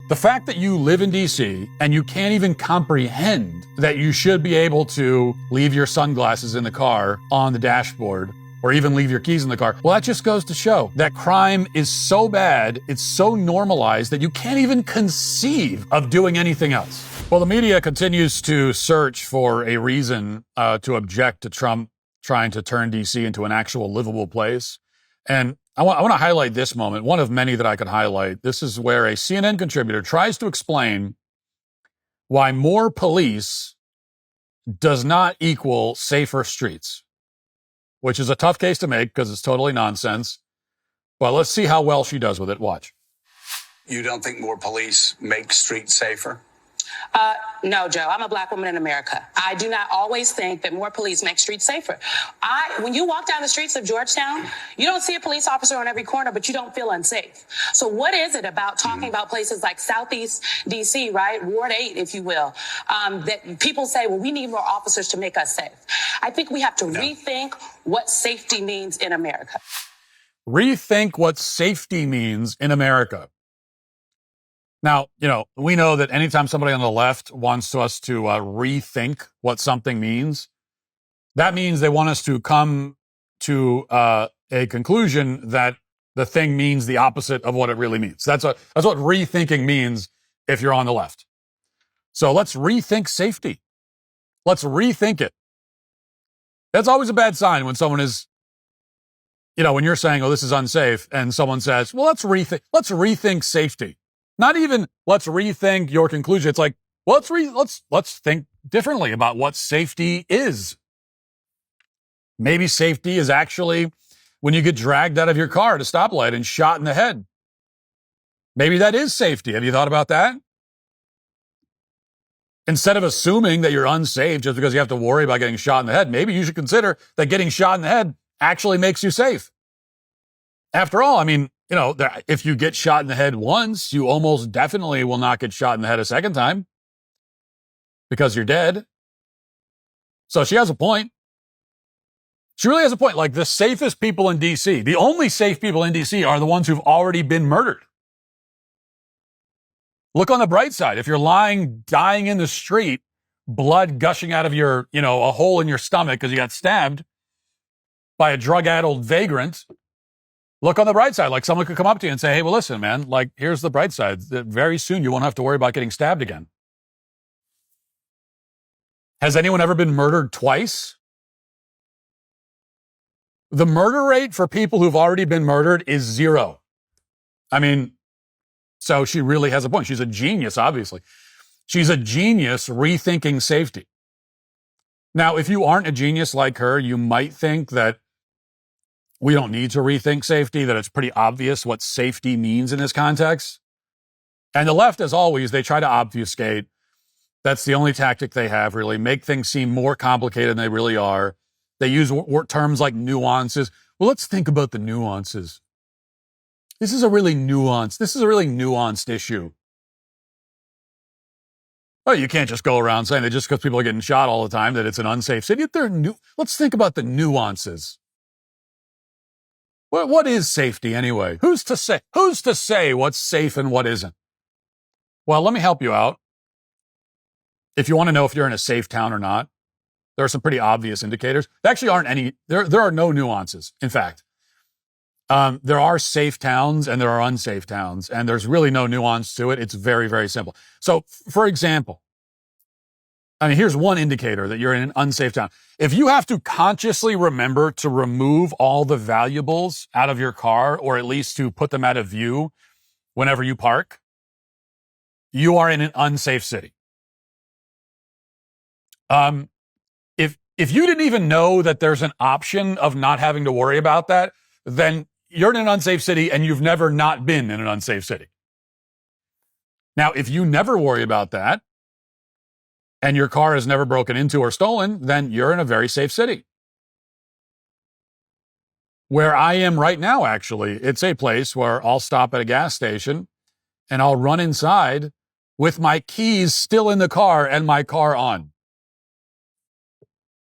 The fact that you live in DC and you can't even comprehend that you should be able to leave your sunglasses in the car on the dashboard or even leave your keys in the car, well, that just goes to show that crime is so bad, it's so normalized that you can't even conceive of doing anything else. Well, the media continues to search for a reason to object to Trump trying to turn DC into an actual livable place. And I want to highlight this moment, one of many that I could highlight. This is where a CNN contributor tries to explain why more police does not equal safer streets, which is a tough case to make because it's totally nonsense. But let's see how well she does with it. Watch. You don't think more police make streets safer? No, Joe, I'm a black woman in America. I do not always think that more police make streets safer. When you walk down the streets of Georgetown, you don't see a police officer on every corner, but you don't feel unsafe. So what is it about talking about places like Southeast DC, right? Ward 8, if you will, that people say, well, we need more officers to make us safe. I think we have to rethink what safety means in America. Rethink what safety means in America. Now, we know that anytime somebody on the left wants us to rethink what something means, that means they want us to come to a conclusion that the thing means the opposite of what it really means. That's what rethinking means if you're on the left. So let's rethink safety. Let's rethink it. That's always a bad sign when someone is, when you're saying, oh, this is unsafe, and someone says, well, let's rethink safety. Not even let's rethink your conclusion. It's like, well, let's think differently about what safety is. Maybe safety is actually when you get dragged out of your car at a stoplight and shot in the head. Maybe that is safety. Have you thought about that? Instead of assuming that you're unsafe just because you have to worry about getting shot in the head, maybe you should consider that getting shot in the head actually makes you safe. After all, if you get shot in the head once, you almost definitely will not get shot in the head a second time because you're dead. So she has a point. She really has a point. Like, the safest people in DC, the only safe people in DC are the ones who've already been murdered. Look on the bright side. If you're dying in the street, blood gushing out of your, a hole in your stomach because you got stabbed by a drug-addled vagrant, look on the bright side. Like, someone could come up to you and say, hey, well, listen, man, like, here's the bright side. Very soon you won't have to worry about getting stabbed again. Has anyone ever been murdered twice? The murder rate for people who've already been murdered is 0. So she really has a point. She's a genius, obviously. She's a genius rethinking safety. Now, if you aren't a genius like her, you might think that we don't need to rethink safety, that it's pretty obvious what safety means in this context. And the left, as always, they try to obfuscate. That's the only tactic they have, really. Make things seem more complicated than they really are. They use terms like nuances. Well, let's think about the nuances. This is a really nuanced issue. Oh, you can't just go around saying that just because people are getting shot all the time that it's an unsafe city. Let's think about the nuances. What is safety anyway? Who's to say what's safe and what isn't? Well, let me help you out. If you want to know if you're in a safe town or not, there are some pretty obvious indicators. There actually aren't any. There are no nuances. In fact, there are safe towns and there are unsafe towns, and there's really no nuance to it. It's very, very simple. So, for example, here's one indicator that you're in an unsafe town. If you have to consciously remember to remove all the valuables out of your car, or at least to put them out of view whenever you park, you are in an unsafe city. If you didn't even know that there's an option of not having to worry about that, then you're in an unsafe city and you've never not been in an unsafe city. Now, if you never worry about that, and your car is never broken into or stolen, then you're in a very safe city. Where I am right now, actually, it's a place where I'll stop at a gas station and I'll run inside with my keys still in the car and my car on.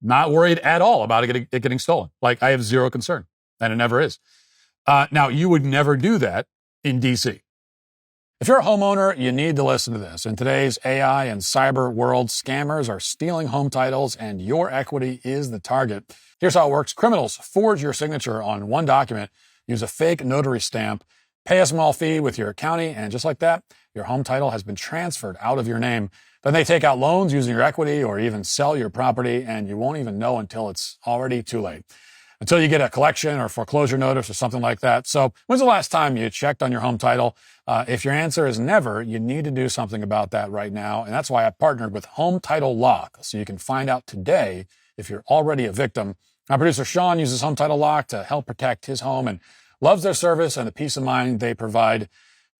Not worried at all about it getting stolen. Like, I have zero concern, and it never is. Now, you would never do that in DC. If you're a homeowner, you need to listen to this. In today's AI and cyber world, scammers are stealing home titles and your equity is the target. Here's how it works. Criminals forge your signature on one document, use a fake notary stamp, pay a small fee with your county, and just like that, your home title has been transferred out of your name. Then they take out loans using your equity or even sell your property, and you won't even know until it's already too late. Until you get a collection or foreclosure notice or something like that. So when's the last time you checked on your home title? If your answer is never, you need to do something about that right now. And that's why I partnered with Home Title Lock, so you can find out today if you're already a victim. My producer Sean uses Home Title Lock to help protect his home and loves their service and the peace of mind they provide.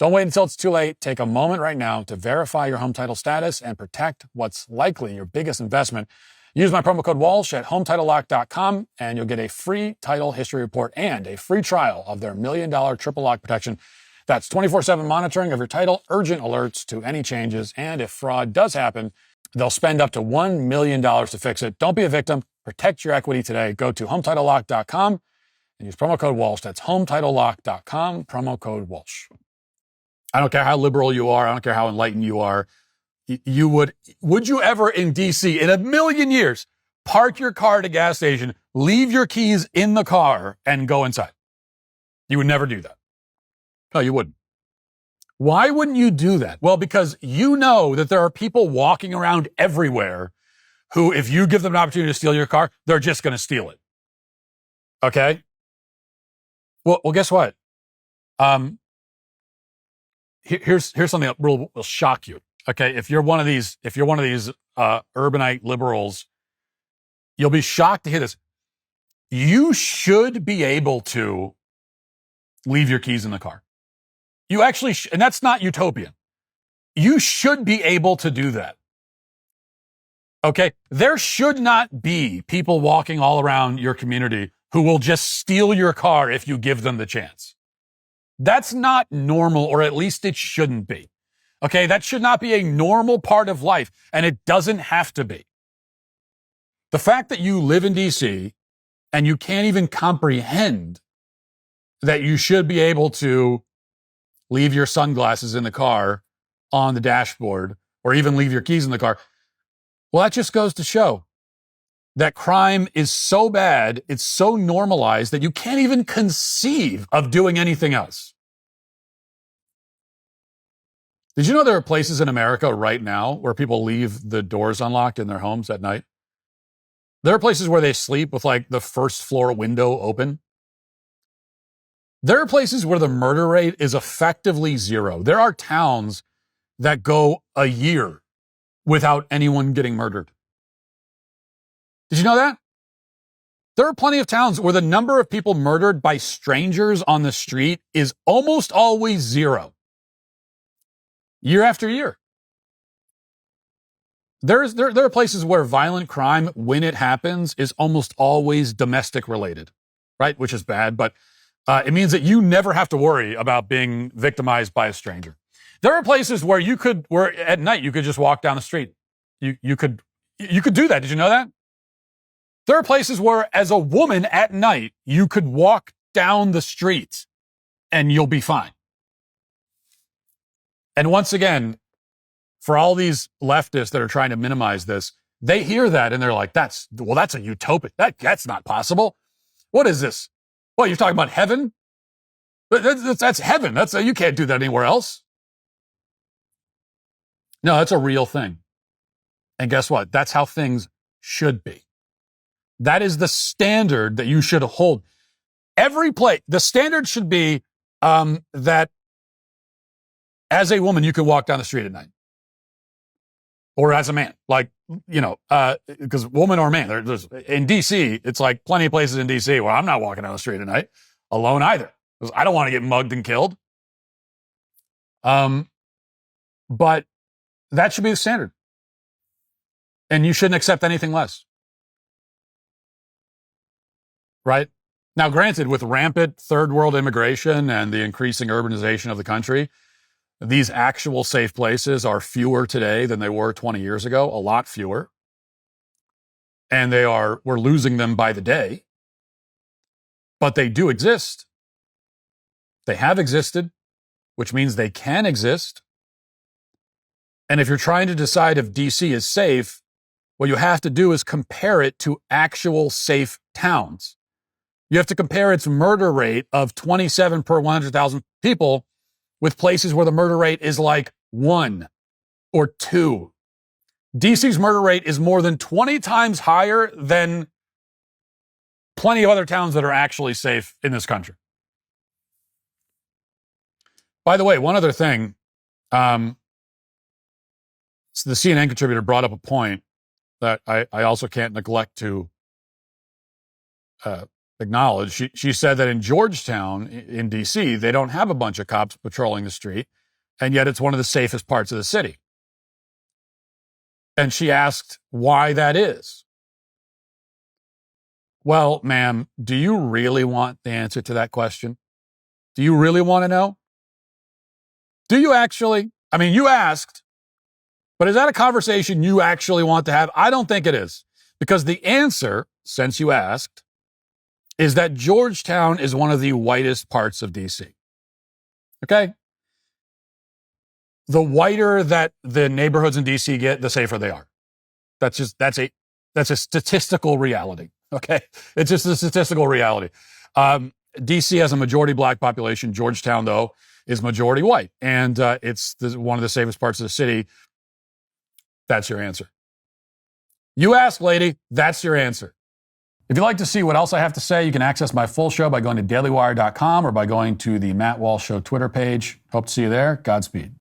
Don't wait until it's too late. Take a moment right now to verify your home title status and protect what's likely your biggest investment. Use my promo code Walsh at HometitleLock.com and you'll get a free title history report and a free trial of their $1 million triple lock protection. That's 24/7 monitoring of your title, urgent alerts to any changes, and if fraud does happen, they'll spend up to $1 million to fix it. Don't be a victim. Protect your equity today. Go to HometitleLock.com and use promo code Walsh. That's HometitleLock.com, promo code Walsh. I don't care how liberal you are. I don't care how enlightened you are. Would you ever in DC in a million years park your car at a gas station, leave your keys in the car and go inside? You would never do that. No, you wouldn't. Why wouldn't you do that? Well, because you know that there are people walking around everywhere who, if you give them an opportunity to steal your car, they're just going to steal it. Okay? Well, guess what? Here's something that will shock you. Okay, if you're one of these urbanite liberals, you'll be shocked to hear this. You should be able to leave your keys in the car. You actually, and that's not utopian. You should be able to do that. Okay, there should not be people walking all around your community who will just steal your car if you give them the chance. That's not normal, or at least it shouldn't be. Okay, that should not be a normal part of life, and it doesn't have to be. The fact that you live in DC and you can't even comprehend that you should be able to leave your sunglasses in the car on the dashboard or even leave your keys in the car, well, that just goes to show that crime is so bad, it's so normalized that you can't even conceive of doing anything else. Did you know there are places in America right now where people leave the doors unlocked in their homes at night? There are places where they sleep with like the first floor window open. There are places where the murder rate is effectively zero. There are towns that go a year without anyone getting murdered. Did you know that? There are plenty of towns where the number of people murdered by strangers on the street is almost always zero. Year after year. There are places where violent crime, when it happens, is almost always domestic related, right? Which is bad, but it means that you never have to worry about being victimized by a stranger. There are places where where at night you could just walk down the street. You could do that. Did you know that? There are places where, as a woman at night, you could walk down the street and you'll be fine. And once again, for all these leftists that are trying to minimize this, they hear that and they're like, that's a utopia. That's not possible. What is this? What, you're talking about heaven? That's heaven. You can't do that anywhere else. No, that's a real thing. And guess what? That's how things should be. That is the standard that you should hold. The standard should be that as a woman, you can walk down the street at night. Or as a man, because woman or man, there's in DC, it's like plenty of places in DC where I'm not walking down the street at night alone either, because I don't want to get mugged and killed. But that should be the standard. And you shouldn't accept anything less. Right? Now, granted, with rampant third world immigration and the increasing urbanization of the country, these actual safe places are fewer today than they were 20 years ago, a lot fewer. And we're losing them by the day. But they do exist. They have existed. which means they can exist. And if you're trying to decide if DC is safe, what you have to do is compare it to actual safe towns. You have to compare its murder rate of 27 per 100,000 people with places where the murder rate is like 1 or 2. DC's murder rate is more than 20 times higher than plenty of other towns that are actually safe in this country. By the way, one other thing, the CNN contributor brought up a point that I also can't neglect to acknowledge. She said that in Georgetown, in D.C., they don't have a bunch of cops patrolling the street, and yet it's one of the safest parts of the city. And she asked why that is. Well, ma'am, do you really want the answer to that question? Do you really want to know? Do you actually? I mean, you asked, but is that a conversation you actually want to have? I don't think it is. Because the answer, since you asked, is that Georgetown is one of the whitest parts of DC. Okay? The whiter that the neighborhoods in DC get, the safer they are. That's a statistical reality. Okay? It's just a statistical reality. DC has a majority black population. Georgetown, though, is majority white. And it's one of the safest parts of the city. That's your answer. You asked, lady. That's your answer. If you'd like to see what else I have to say, you can access my full show by going to dailywire.com or by going to the Matt Walsh Show Twitter page. Hope to see you there. Godspeed.